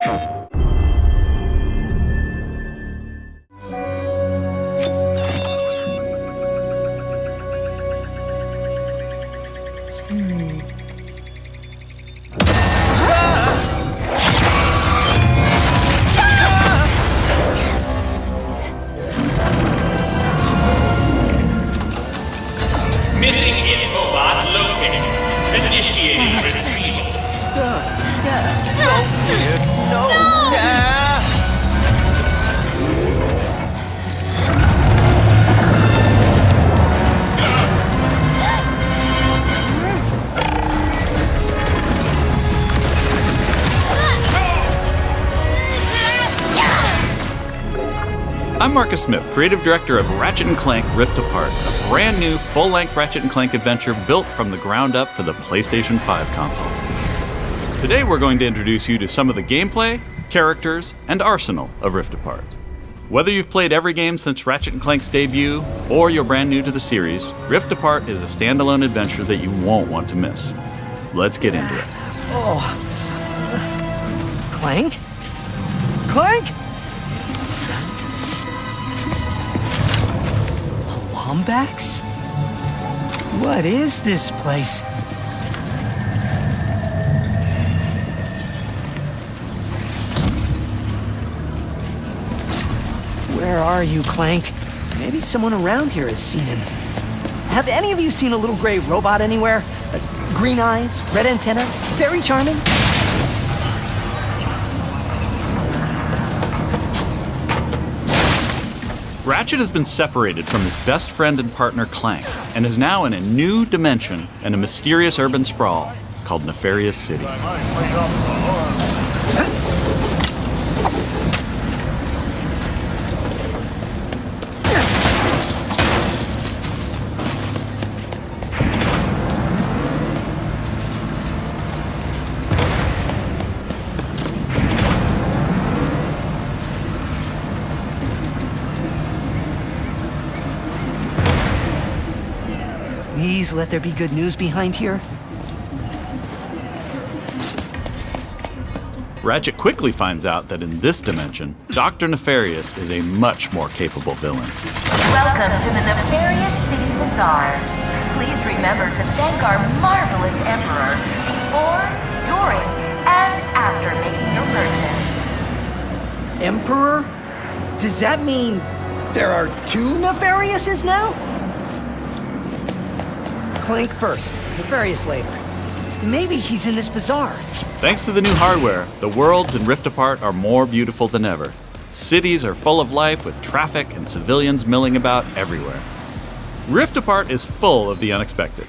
Missing infobot located. Initiating retrieval. I'm Marcus Smith, creative director of Ratchet Clank Rift Apart, a brand new full-length Ratchet Clank adventure built from the ground up for the PlayStation 5 console. Today we're going to introduce you to some of the gameplay, characters, and arsenal of Rift Apart. Whether you've played every game since Ratchet Clank's debut, or you're brand new to the series, Rift Apart is a standalone adventure that you won't want to miss. Let's get into it. Clank? Clank? Lombax? What is this place? Where are you, Clank? Maybe someone around here has seen him. Have any of you seen a little gray robot anywhere? Green eyes, red antenna, very charming? Ratchet has been separated from his best friend and partner Clank, and is now in a new dimension in a mysterious urban sprawl called Nefarious City. Please let there be good news behind here. Ratchet quickly finds out that in this dimension, Dr. Nefarious is a much more capable villain. Welcome to the Nefarious City Bazaar. Please remember to thank our marvelous Emperor before, during, and after making your purchase. Emperor? Does that mean there are two Nefariouses now? Clank first, Nefarious later. Maybe he's in this bazaar. Thanks to the new hardware, the worlds in Rift Apart are more beautiful than ever. Cities are full of life with traffic and civilians milling about everywhere. Rift Apart is full of the unexpected.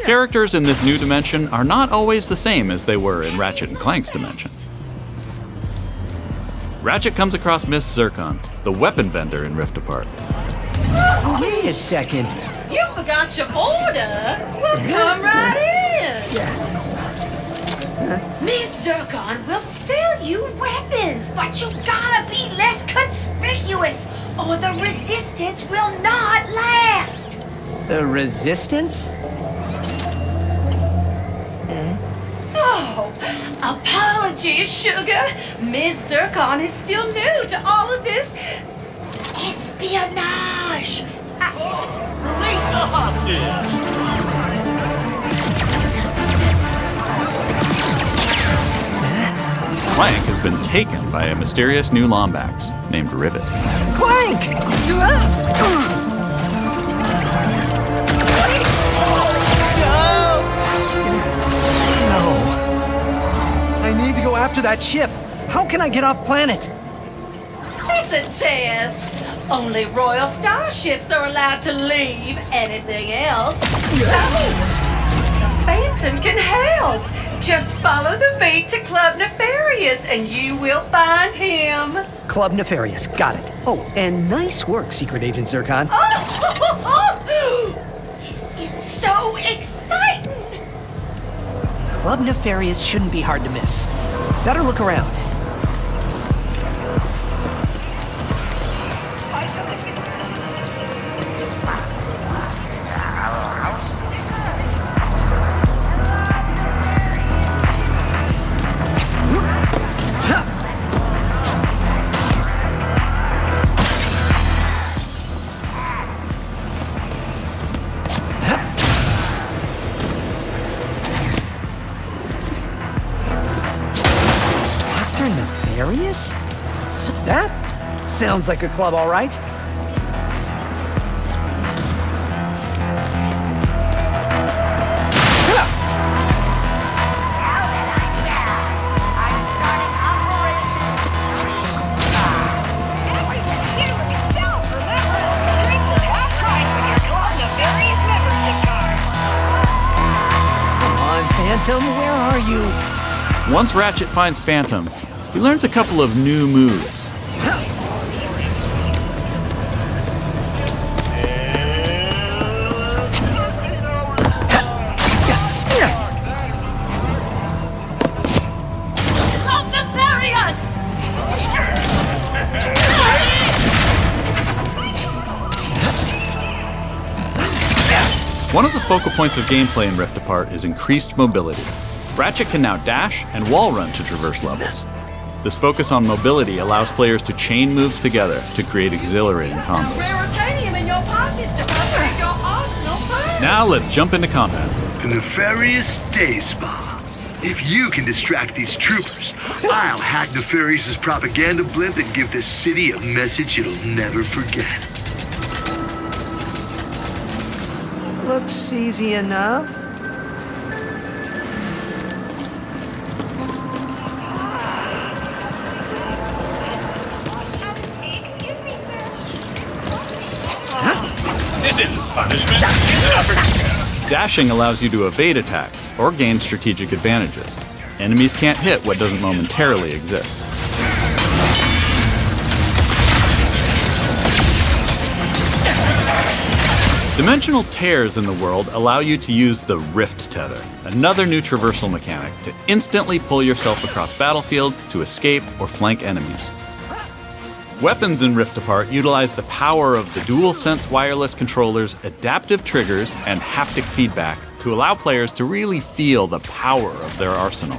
Characters in this new dimension are not always the same as they were in Ratchet and Clank's dimension. Ratchet comes across Miss Zircon, the weapon vendor in Rift Apart. Wait a second. You forgot your order? Well, come right in. Miss Zircon will sell you weapons, but you gotta be less conspicuous, or the resistance will not last. The resistance? Oh, apologies, sugar. Miss Zircon is still new to all of this espionage. Release the hostage! Clank has been taken by a mysterious new Lombax named Rivet. Clank! No. I need to go after that ship. How can I get off planet? It's a test. Only royal starships are allowed to leave. Anything else? No. Phantom can help. Just follow the beat to Club Nefarious and you will find him. Club Nefarious, got it. Oh, and nice work, Secret Agent Zircon. Oh, this is so exciting. Club Nefarious shouldn't be hard to miss. Better look around. Nefarious? So that sounds like a club, all right. Phantom, where are you? Once Ratchet finds Phantom, he learns a couple of new moves. One of the focal points of gameplay in Rift Apart is increased mobility. Ratchet can now dash and wall run to traverse levels. This focus on mobility allows players to chain moves together to create exhilarating combos. Raritanium in your pockets to upgrade your arsenal first. Now let's jump into combat. A nefarious day spa. If you can distract these troopers, I'll hack Nefarious's propaganda blimp and give this city a message it'll never forget. Looks easy enough. This isn't punishment, it's an opportunity. Dashing allows you to evade attacks or gain strategic advantages. Enemies can't hit what doesn't momentarily exist. Dimensional tears in the world allow you to use the Rift Tether, another new traversal mechanic to instantly pull yourself across battlefields to escape or flank enemies. Weapons in Rift Apart utilize the power of the DualSense wireless controller's adaptive triggers and haptic feedback to allow players to really feel the power of their arsenal.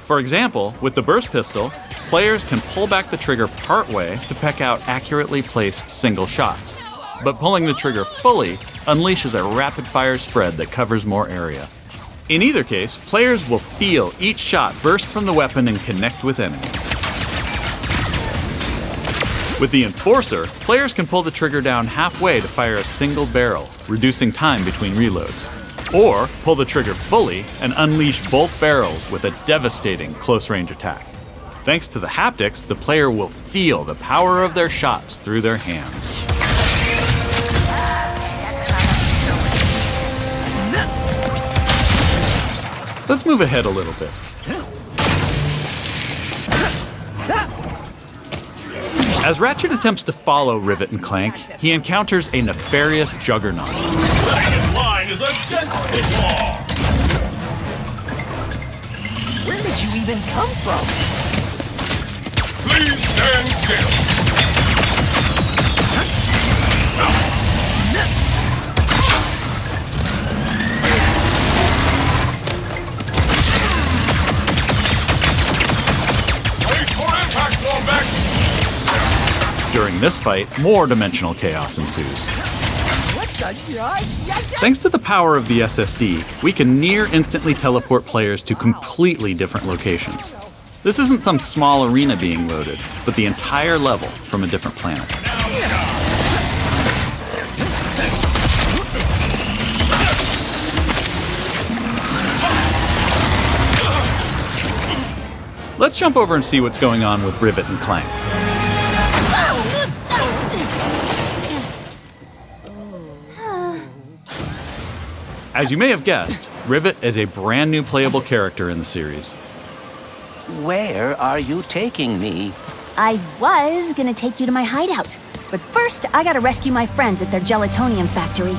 For example, with the burst pistol, players can pull back the trigger partway to peck out accurately placed single shots. But pulling the trigger fully unleashes a rapid-fire spread that covers more area. In either case, players will feel each shot burst from the weapon and connect with enemies. With the Enforcer, players can pull the trigger down halfway to fire a single barrel, reducing time between reloads. Or pull the trigger fully and unleash both barrels with a devastating close-range attack. Thanks to the haptics, the player will feel the power of their shots through their hands. Let's move ahead a little bit. As Ratchet attempts to follow Rivet and Clank, he encounters a nefarious juggernaut. Second line is against the law. Where did you even come from? Please stand still. Wait for impact, Lombax. During this fight, more dimensional chaos ensues. Thanks to the power of the SSD, we can near instantly teleport players to completely different locations. This isn't some small arena being loaded, but the entire level from a different planet. Let's jump over and see what's going on with Rivet and Clank. As you may have guessed, Rivet is a brand new playable character in the series. Where are you taking me? I was gonna take you to my hideout, but first I gotta rescue my friends at their gelatonium factory.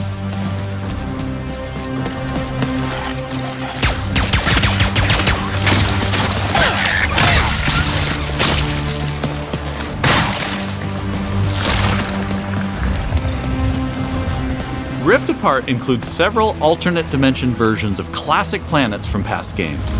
Rift Apart includes several alternate dimension versions of classic planets from past games.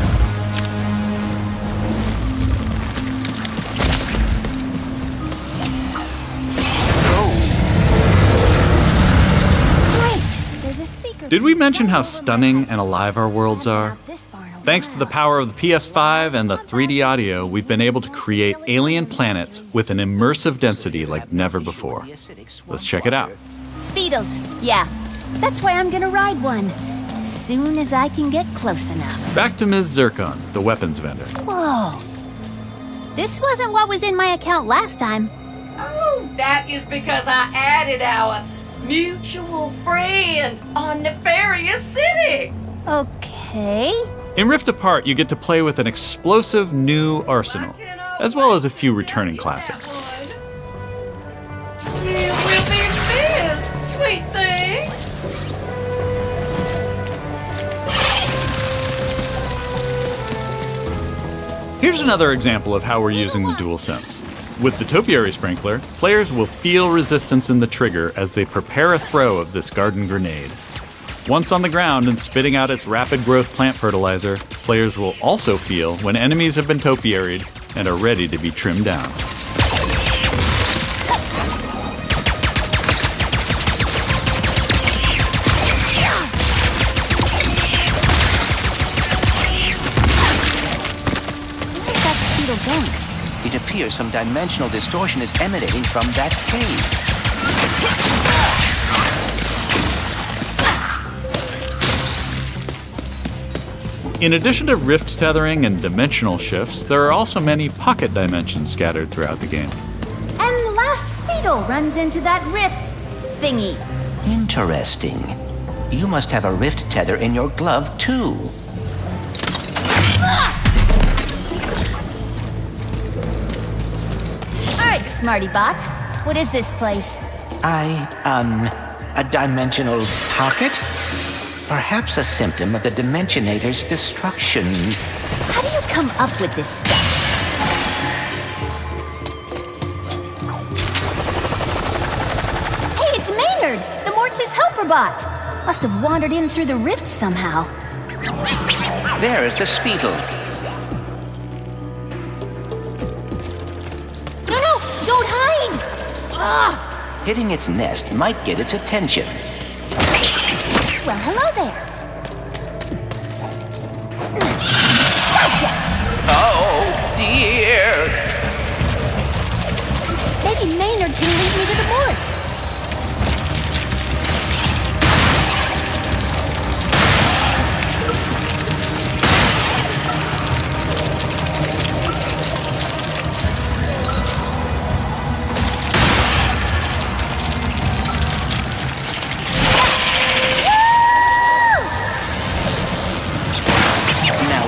Great! There's a secret. Did we mention how stunning and alive our worlds are? This far and Thanks to the power of the PS5 and the 3D audio, we've been able to create alien planets with an immersive density like never before. Let's check it out. Speedles, yeah. That's why I'm gonna ride one. Soon as I can get close enough. Back to Ms. Zircon, the weapons vendor. Whoa. This wasn't what was in my account last time. Oh, that is because I added our mutual friend on Nefarious City. Okay. In Rift Apart, you get to play with an explosive new arsenal, as well as a few returning classics. You will be missed, sweet thing. Here's another example of how we're using the DualSense. With the Topiary Sprinkler, players will feel resistance in the trigger as they prepare a throw of this garden grenade. Once on the ground and spitting out its rapid growth plant fertilizer, players will also feel when enemies have been topiaried and are ready to be trimmed down. Where's that Speedle going? It appears some dimensional distortion is emanating from that cave. In addition to rift tethering and dimensional shifts, there are also many pocket dimensions scattered throughout the game. And the last Speedle runs into that rift thingy. Interesting. You must have a rift tether in your glove, too. All right, Smarty Bot. What is this place? A dimensional pocket? Perhaps a symptom of the Dimensionator's destruction. How do you come up with this stuff? Hey, it's Maynard, the Mortis helper bot. Must have wandered in through the rift somehow. There is the Speedle. No, don't hide! Ah! Hitting its nest might get its attention. Well, hello there. Gotcha! Oh, dear! Maybe Maynard can lead me to the Mortis.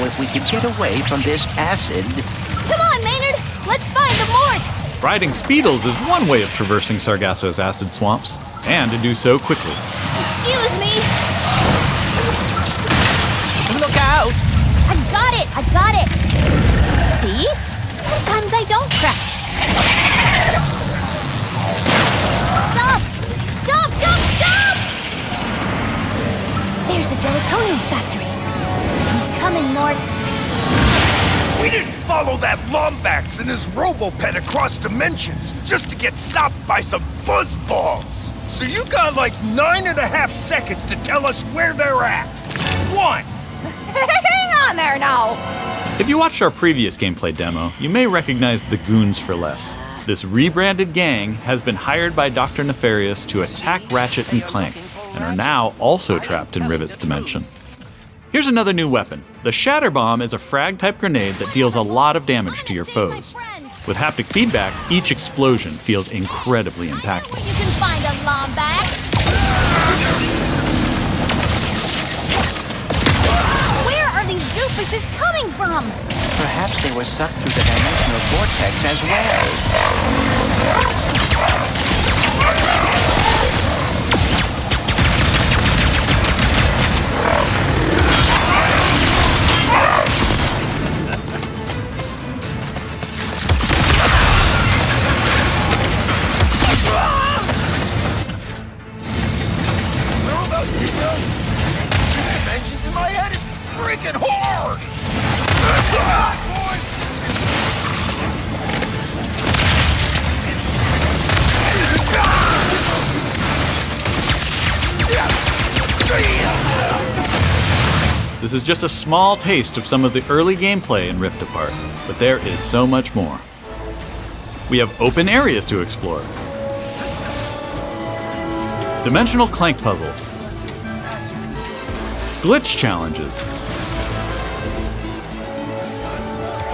If we could get away from this acid. Come on, Maynard! Let's find the Morts! Riding Speedles is one way of traversing Sargasso's acid swamps, and to do so quickly. Excuse me! Look out! I got it! See? Sometimes I don't crash. Stop! There's the gelatonium factory. Coming, Morts. We didn't follow that Lombax and his robo-pet across dimensions just to get stopped by some fuzzballs. So you got like 9.5 seconds to tell us where they're at. 1. Hang on there now. If you watched our previous gameplay demo, you may recognize the Goons for Less. This rebranded gang has been hired by Dr. Nefarious to attack Ratchet and Clank, and are now also trapped in Rivet's dimension. Here's another new weapon. The Shatter Bomb is a frag-type grenade that deals a lot of damage to your foes. With haptic feedback, each explosion feels incredibly impactful. You can find a Lombax. Where are these doofuses coming from? Perhaps they were sucked through the dimensional vortex as well. Dimensions in my head is freaking hard! Games is just a small taste of some of the early gameplay in Rift Apart, but there is so much more. We have open areas to explore, dimensional Clank puzzles, glitch challenges,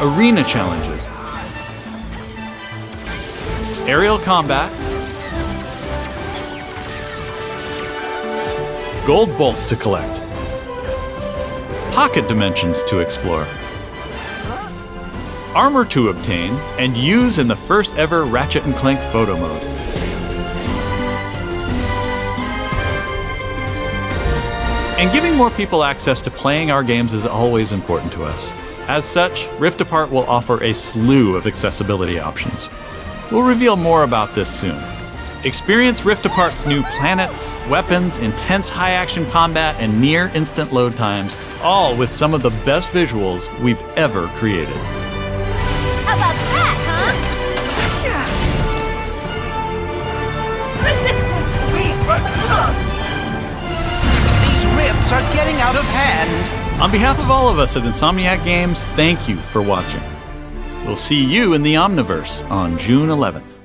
arena challenges, aerial combat, gold bolts to collect, pocket dimensions to explore, armor to obtain and use in the first ever Ratchet & Clank photo mode. And giving more people access to playing our games is always important to us. As such, Rift Apart will offer a slew of accessibility options. We'll reveal more about this soon. Experience Rift Apart's new planets, weapons, intense high-action combat, and near-instant load times, all with some of the best visuals we've ever created. How about that, huh? These rifts are getting out of hand. On behalf of all of us at Insomniac Games, thank you for watching. We'll see you in the Omniverse on June 11th.